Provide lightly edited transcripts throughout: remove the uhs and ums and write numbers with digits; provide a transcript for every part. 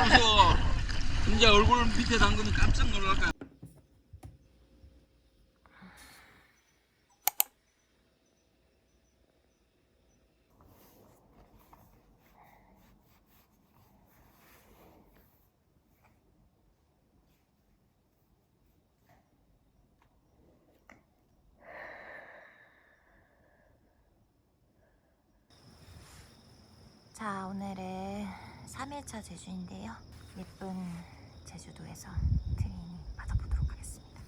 무서워. 이제 얼굴 밑에 담그면 깜짝 놀랄 거야. 자, 오늘은 3일차 제주인데요. 예쁜 제주도에서 트레이닝 받아보도록 하겠습니다.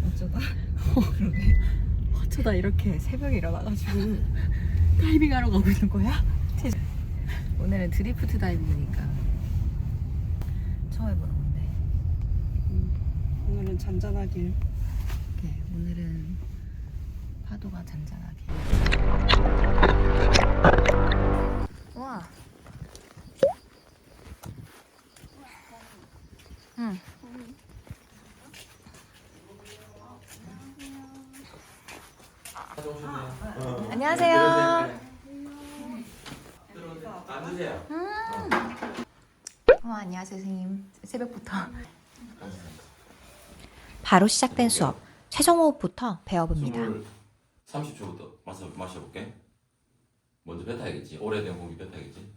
어쩌다? 그러게. 어쩌다 이렇게 새벽에 일어나가지고 다이빙하러 가고 있는 거야? 오늘은 드리프트 다이빙이니까 처음 해보는 건데. 오늘은 잔잔하길. 네, 오늘은 파도가 잔잔하게. 우와. 응. 안녕하세요. 앉으세요. 안녕하세요, 선생님. 새벽부터. 바로 시작된 수업. 최종 호흡부터 배워봅니다. 30초부터 마셔볼게. 먼저 뱉어야겠지. 오래된 공기 뱉어야겠지.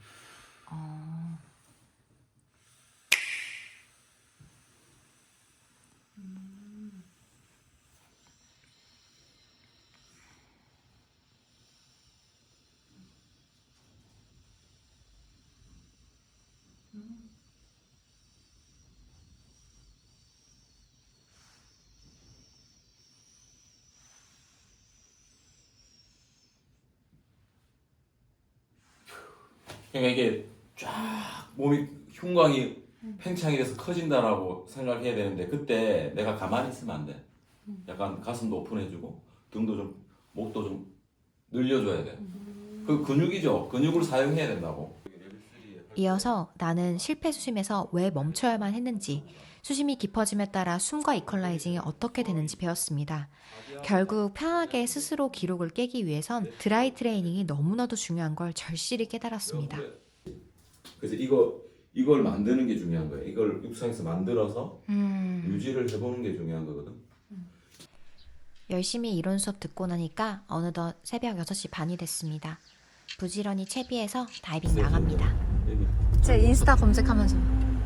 그러니까 이게 쫙 몸이 흉곽이 팽창이 돼서 커진다라고 생각해야 되는데 그때 내가 가만히 있으면 안 돼. 약간 가슴도 오픈해주고 등도 좀 목도 좀 늘려줘야 돼. 그 근육이죠. 근육을 사용해야 된다고. 이어서 나는 실패 수심에서 왜 멈춰야만 했는지, 수심이 깊어짐에 따라 숨과 이퀄라이징이 어떻게 되는지 배웠습니다. 결국 편하게 스스로 기록을 깨기 위해선 드라이 트레이닝이 너무나도 중요한 걸 절실히 깨달았습니다. 그래서 이걸 만드는 게 중요한 거야. 이걸 육상에서 만들어서 유지를 해보는 게 중요한 거거든. 열심히 이론 수업 듣고 나니까 어느덧 새벽 6시 반이 됐습니다. 부지런히 채비해서 다이빙 나갑니다. 제 인스타 검색하면서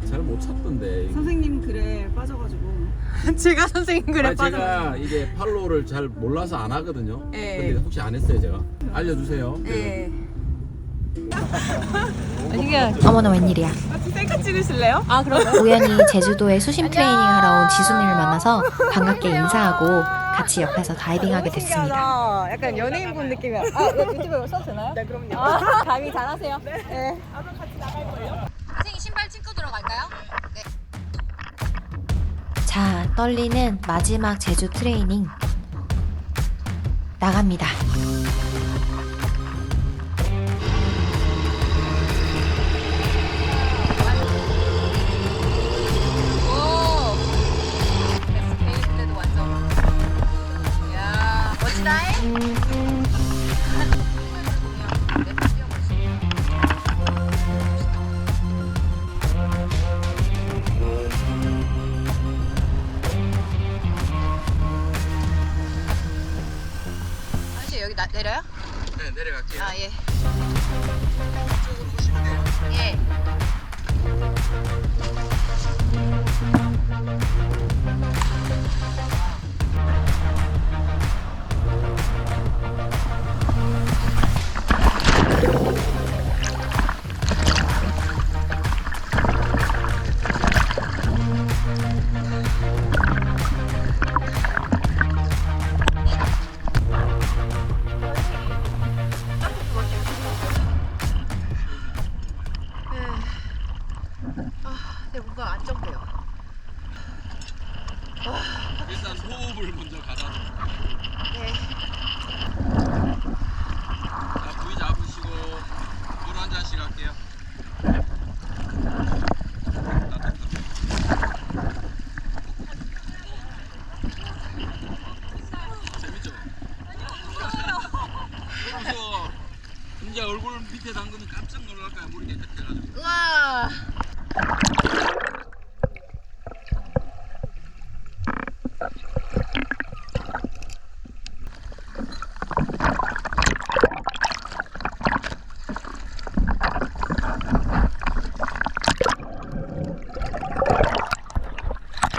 잘 못 찾던데. 선생님 글에 빠져가지고. 제가 선생님 글에 제가 이게 팔로우를 잘 몰라서 안 하거든요. 네. 근데 혹시 안 했어요, 제가? 알려주세요. 네. 어머나 웬일이야. 셀카 찍으실래요? 아, 그럼 우연히 제주도에 수심 트레이닝 하러 온 지수님을 만나서 반갑게 인사하고 같이 옆에서 다이빙하게 됐습니다. 약간 연예인분 느낌이야. 아, 유튜브에 써도 되나요? 네, 그럼요. 아, 다이빙 잘하세요. 네. 나도 같이 나갈걸요? 선생님 신발 신고 들어갈까요? 네. 자, 떨리는 마지막 제주 트레이닝 나갑니다. 여기 내려요? 네, 내려갈게요. 아, 예. 이쪽으로 보시면 돼요. 예. 뭔가 안정돼요. 일단 호흡을 먼저 가다듬고. 네. 자, 부위 잡으시고 물 한 잔씩 할게요. 재밌죠? 밑에 담그면 깜짝 놀랄 거야. 물이 깨끗해가지고. 우와.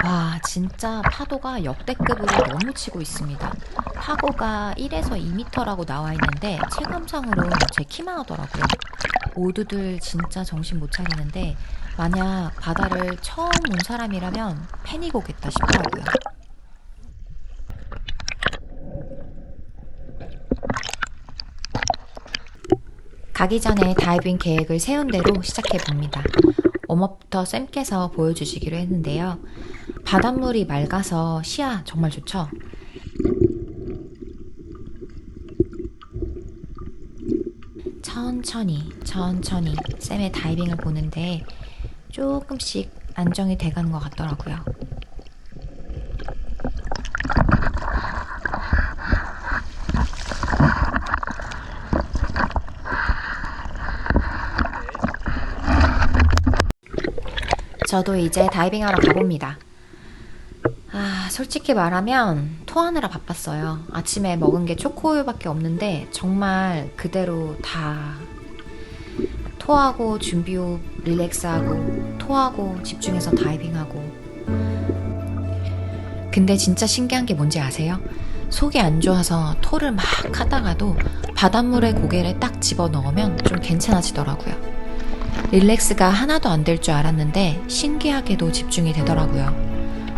와, 진짜 파도가 역대급으로 너무 치고 있습니다. 파고가 1에서 2m라고 나와 있는데 체감상으로 제 키만 하더라고요. 모두들 진짜 정신 못 차리는데 만약 바다를 처음 온 사람이라면 패닉 오겠다 싶더라고요. 가기 전에 다이빙 계획을 세운 대로 시작해 봅니다. 웜업부터 쌤께서 보여주시기로 했는데요. 바닷물이 맑아서 시야 정말 좋죠? 천천히 쌤의 다이빙을 보는데 조금씩 안정이 돼가는 것 같더라고요. 저도 이제 다이빙하러 가봅니다. 솔직히 말하면 토하느라 바빴어요. 아침에 먹은 게 초코우유밖에 없는데 정말 그대로 다 토하고 준비 후 릴렉스하고 토하고 집중해서 다이빙하고. 근데 진짜 신기한 게 뭔지 아세요? 속이 안 좋아서 토를 막 하다가도 바닷물에 고개를 딱 집어넣으면 좀 괜찮아지더라고요. 릴렉스가 하나도 안 될 줄 알았는데 신기하게도 집중이 되더라고요.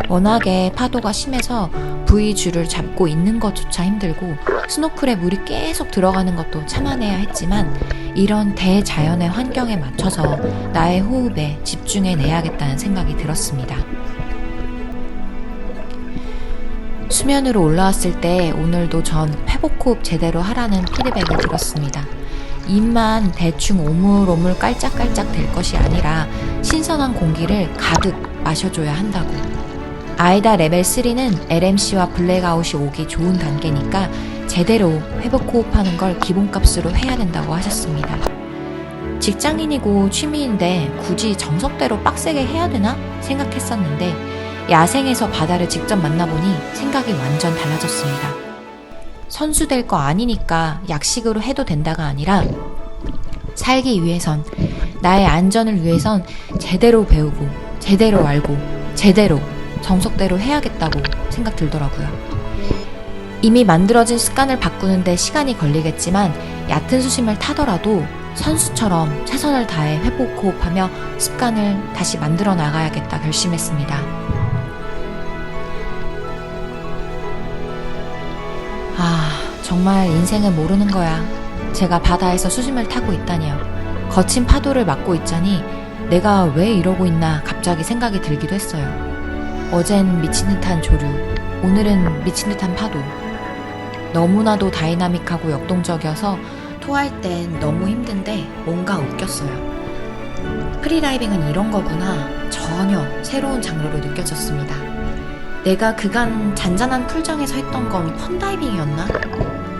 워낙에 파도가 심해서 V줄을 잡고 있는 것조차 힘들고 스노클에 물이 계속 들어가는 것도 참아내야 했지만 이런 대자연의 환경에 맞춰서 나의 호흡에 집중해내야겠다는 생각이 들었습니다. 수면으로 올라왔을 때 오늘도 전 회복호흡 제대로 하라는 피드백을 들었습니다. 입만 대충 오물오물 깔짝깔짝 될 것이 아니라 신선한 공기를 가득 마셔줘야 한다고. 아이다 레벨 3는 LMC와 블랙아웃이 오기 좋은 단계니까 제대로 회복 호흡하는 걸 기본값으로 해야 된다고 하셨습니다. 직장인이고 취미인데 굳이 정석대로 빡세게 해야 되나 생각했었는데 야생에서 바다를 직접 만나보니 생각이 완전 달라졌습니다. 선수 될 거 아니니까 약식으로 해도 된다가 아니라 살기 위해선, 나의 안전을 위해선 제대로 배우고 제대로 알고 제대로 정석대로 해야겠다고 생각 들더라고요. 이미 만들어진 습관을 바꾸는데 시간이 걸리겠지만 얕은 수심을 타더라도 선수처럼 최선을 다해 회복 호흡하며 습관을 다시 만들어 나가야겠다 결심했습니다. 정말 인생은 모르는 거야. 제가 바다에서 수심을 타고 있다니요. 거친 파도를 맞고 있자니 내가 왜 이러고 있나 갑자기 생각이 들기도 했어요. 어젠 미친 듯한 조류, 오늘은 미친 듯한 파도. 너무나도 다이나믹하고 역동적이어서 토할 땐 너무 힘든데 뭔가 웃겼어요. 프리다이빙은 이런 거구나. 전혀 새로운 장르로 느껴졌습니다. 내가 그간 잔잔한 풀장에서 했던 건 펀다이빙이었나?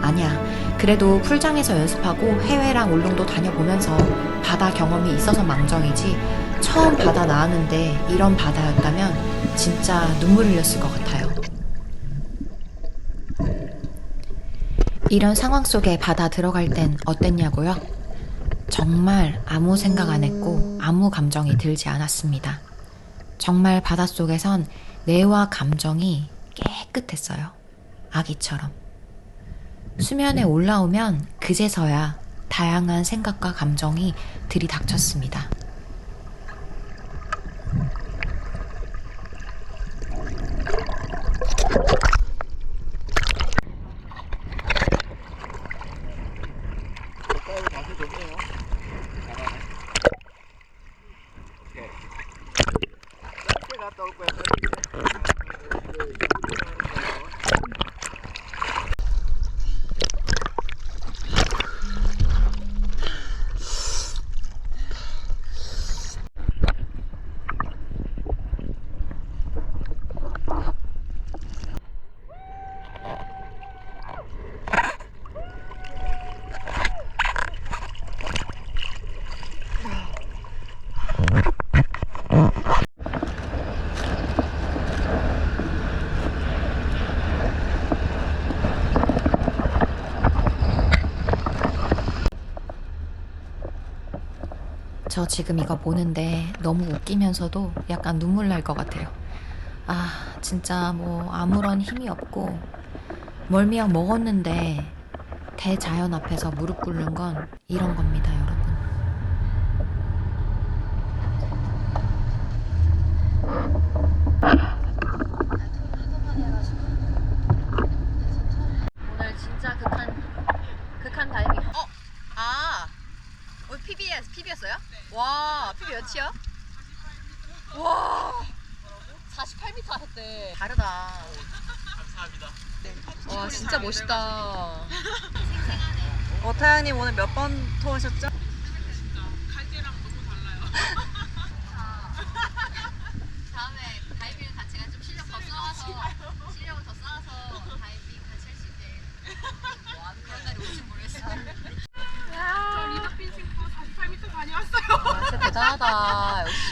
아니야. 그래도 풀장에서 연습하고 해외랑 울릉도 다녀보면서 바다 경험이 있어서 망정이지 처음 바다 나왔는데 이런 바다였다면 진짜 눈물 흘렸을 것 같아요. 이런 상황 속에 바다 들어갈 땐 어땠냐고요? 정말 아무 생각 안 했고 아무 감정이 들지 않았습니다. 정말 바닷속에선 뇌와 감정이 깨끗했어요. 아기처럼. 수면에 올라오면 그제서야 다양한 생각과 감정이 들이닥쳤습니다. 저 지금 이거 보는데 너무 웃기면서도 약간 눈물 날 것 같아요. 아, 진짜 뭐 아무런 힘이 없고 멀미약 먹었는데 대자연 앞에서 무릎 꿇는 건 이런 겁니다, 여러분. 오늘 진짜 극한 다이빙. 오늘 PB였어요? 네. 와, PB 몇이요? 와, 48m 하셨대. 다르다. 감사합니다. 와, 진짜 멋있다. 타양님 오늘 몇 번 토하셨죠? 다음에 다이빙 같이 좀 실력을 더 쌓아서 다이빙 같이 할 수 있게. 뭐 그런 날이 올지 모르겠어요. 저 리더핀 신고 48m 다녀왔어요. 와, 진짜 대단하다. 역시.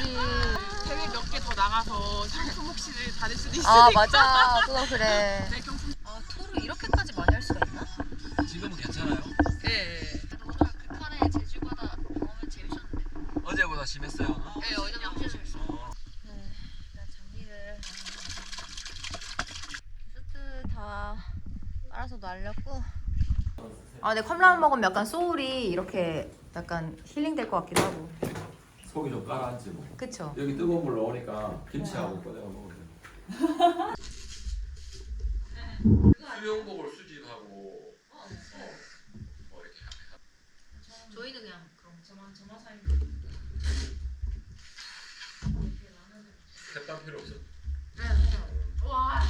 대회 몇 개 더 나가서 상품 혹시를 받을 수도 있으니까. 아, 맞아. 또 그래. 네, 경품. 아, 토를 이렇게까지 많이 할 수가 있나? 지금은 괜찮아요? 네. 오늘 극한의 제주바다 경험은 재밌었는데. 어제보다 심했어요? 네, 어제는 엄청 재밌었어요. 일단 장비를 수트 다 빨아서 날렸고. 아, 근데 컵라면 먹으면 약간 소울이 이렇게 약간 힐링될 것 같기도 하고. 속이 좀 가라앉지 뭐. 그쵸? 여기 뜨거운 물 넣으니까 김치하고 꺼내가 먹으면 돼. 수영복을 수집하고 뭐 이렇게 저희는 그냥 그런 저만 사이. 햇반 필요 없어. 와.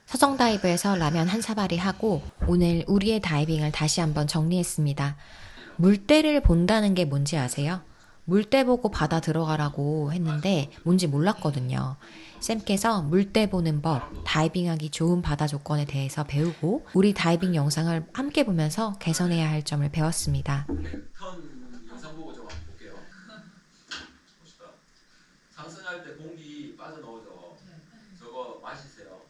서정 다이브에서 라면 한 사발이 하고 오늘 우리의 다이빙을 다시 한번 정리했습니다. 물때를 본다는 게 뭔지 아세요? 물때 보고 바다 들어가라고 했는데 뭔지 몰랐거든요. 쌤께서 물때 보는 법, 다이빙하기 좋은 바다 조건에 대해서 배우고 우리 다이빙 영상을 함께 보면서 개선해야 할 점을 배웠습니다. 턴 영상 보고 좀 한번 볼게요. 봅시다. 상승할 때 공기 빠져나오죠. 저거 마시세요.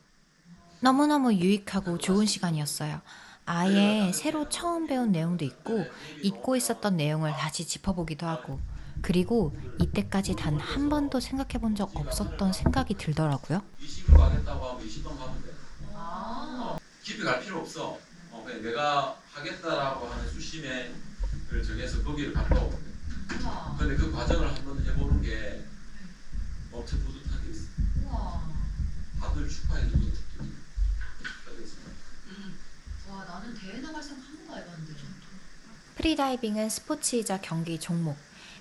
너무너무 유익하고 좋은 시간이었어요. 아예 새로 처음 배운 내용도 있고 잊고 있었던 내용을 다시 짚어보기도 하고 그리고 이때까지 단 한 번도 생각해 본 적 없었던 생각이 들더라고요. 20번 가겠다고 하면 20번 가면 돼. 깊이 갈 필요 없어. 그냥 내가 하겠다라고 하는 수심을 정해서 거기를 갔다 오면 돼. 근데 그 과정을 한번 해보는 게 엄청 뿌듯하게 있어. 다들 축하해주고 와, 나는 대회 나갈 생각 한 번도 안 해봤는데. 프리다이빙은 스포츠이자 경기 종목.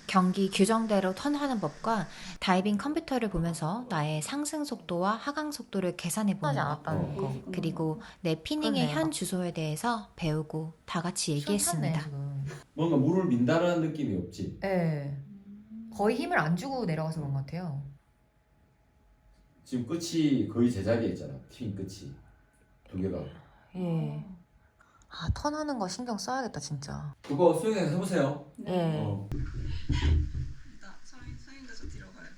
경기 규정대로 턴하는 법과 다이빙 컴퓨터를 보면서 나의 상승 속도와 하강 속도를 계산해 보는 않았다는 거. 그리고 내 피닝의 그러네요. 현 주소에 대해서 배우고 다 같이 얘기했습니다. 뭔가 물을 민다라는 느낌이 없지. 네. 거의 힘을 안 주고 내려가서 그런 것 같아요. 지금 끝이 거의 제자리에 있잖아. 팀 끝이 두 개가. 예. 아, 턴하는 거 신경 써야겠다, 진짜. 그거 수영해서 해보세요. 예. 나 서인도 저 뒤로 가요.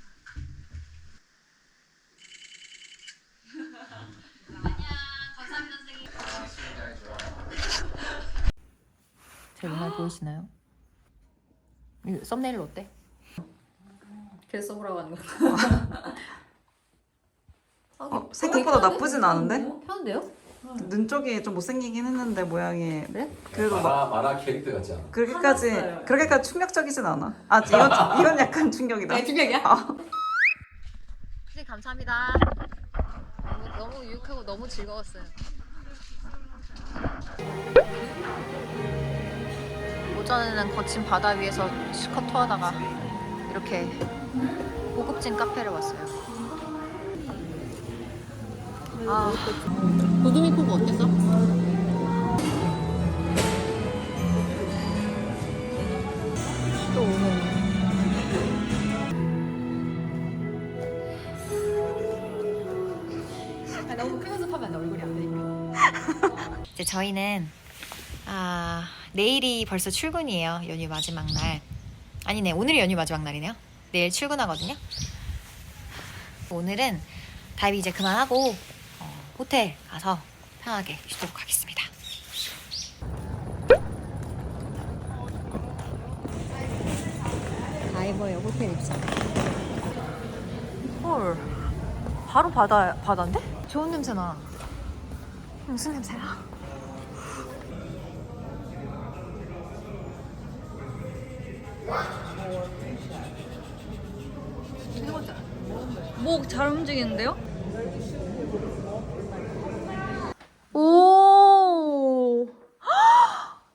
감사합니다, 선생님. 제 눈알 보이시나요? 이 썸네일 어때? 걔 써보라고 하는 거. 생각보다 나쁘진 않은데? 편한데요? 눈 쪽이 좀 못생기긴 했는데 모양이. 그래? 그래도 막 만화 캐릭터 같지 않아? 그렇게까지 충격적이진 않아. 이건 약간 충격이다. 충격이야? 선생님 감사합니다. 너무 유익하고 너무 즐거웠어요. 오전에는 거친 바다 위에서 실컷 토하다가 이렇게 고급진 카페를 왔어요. 아, 도둑이 포구 어땠어? 또 오는. 너무 큰 연습하면 얼굴이 안 되니까. 이제 저희는 내일이 벌써 출근이에요. 연휴 마지막 날. 아니네, 오늘이 연휴 마지막 날이네요. 내일 출근하거든요. 오늘은 다이빙 이제 그만하고 호텔 가서 편하게 쉬도록 하겠습니다. 네이버에 호텔 입성. 헐. 바로 바다인데? 좋은 냄새 나. 무슨 냄새야? 목 잘 움직이는데요? 오.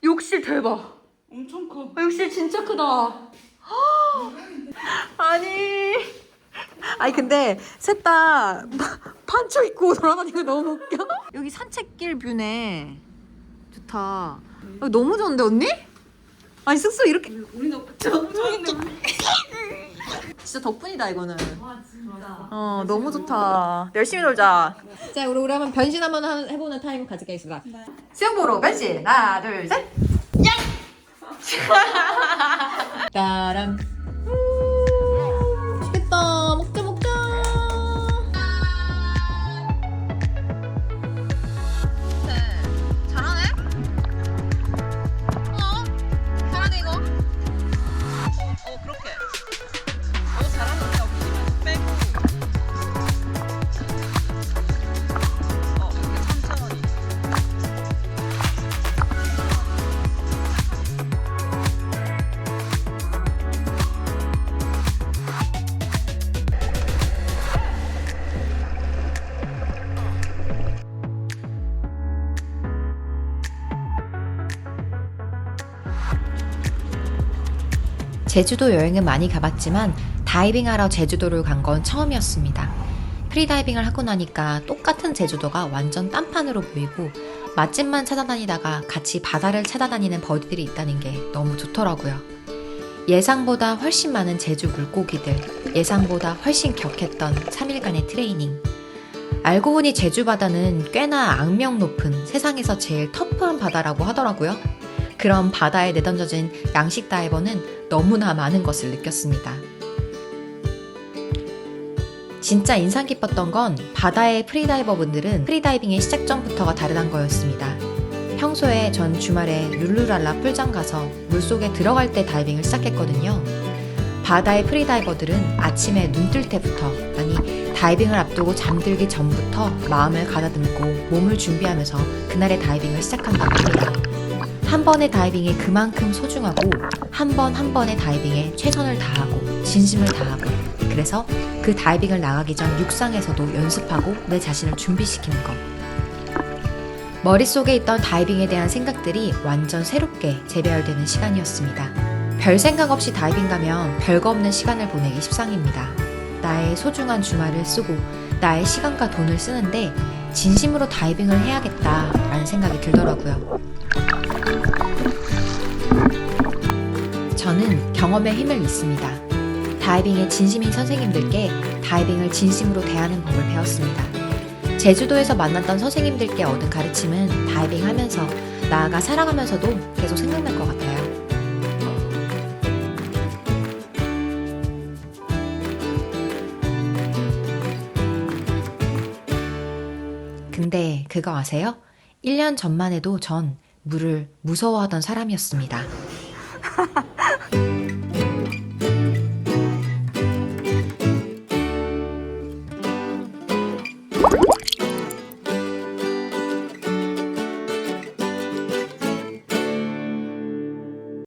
욕실 대박. 엄청 커. 욕실 진짜 크다. 아니 근데 셋 다 판초 입고 돌아다니는 거 너무 웃겨. 여기 산책길 뷰네. 좋다. 여기 너무 좋은데 언니? 아니 숙소 이렇게 우리는 진짜 덕분이다 이거는. 와 진짜. 너무 좋다. 열심히 놀자. 자 우리 한번 변신 한번 해보는 타임 가지겠습니다. 수영 보러 변신. 하나 둘 셋. 따람. 맛있겠다. 먹자 먹자. 잘하네. 잘하네 이거. 그렇게. 잘하는데 없으면 빼고. 이렇게 천천히. 제주도 여행은 많이 가봤지만 다이빙하러 제주도를 간 건 처음이었습니다. 프리다이빙을 하고 나니까 똑같은 제주도가 완전 딴판으로 보이고 맛집만 찾아다니다가 같이 바다를 찾아다니는 버디들이 있다는 게 너무 좋더라고요. 예상보다 훨씬 많은 제주 물고기들, 예상보다 훨씬 격했던 3일간의 트레이닝. 알고 보니 제주 바다는 꽤나 악명 높은 세상에서 제일 터프한 바다라고 하더라고요. 그런 바다에 내던져진 양식 다이버는 너무나 많은 것을 느꼈습니다. 진짜 인상 깊었던 건 바다의 프리다이버 분들은 프리다이빙의 시작 전부터가 다르단 거였습니다. 평소에 전 주말에 룰루랄라 풀장 가서 물속에 들어갈 때 다이빙을 시작했거든요. 바다의 프리다이버들은 아침에 눈 뜰 때부터, 아니 다이빙을 앞두고 잠들기 전부터 마음을 가다듬고 몸을 준비하면서 그날의 다이빙을 시작한다고 합니다. 한 번의 다이빙이 그만큼 소중하고 한 번 한 번의 다이빙에 최선을 다하고 진심을 다하고, 그래서 그 다이빙을 나가기 전 육상에서도 연습하고 내 자신을 준비시키는 것. 머릿속에 있던 다이빙에 대한 생각들이 완전 새롭게 재배열되는 시간이었습니다. 별 생각 없이 다이빙 가면 별거 없는 시간을 보내기 십상입니다. 나의 소중한 주말을 쓰고 나의 시간과 돈을 쓰는데 진심으로 다이빙을 해야겠다라는 생각이 들더라고요. 저는 경험에 힘을 믿습니다. 다이빙에 진심인 선생님들께 다이빙을 진심으로 대하는 법을 배웠습니다. 제주도에서 만났던 선생님들께 얻은 가르침은 다이빙 하면서, 나아가 살아가면서도 계속 생각날 것 같아요. 근데 그거 아세요? 1년 전만 해도 전 물을 무서워하던 사람이었습니다.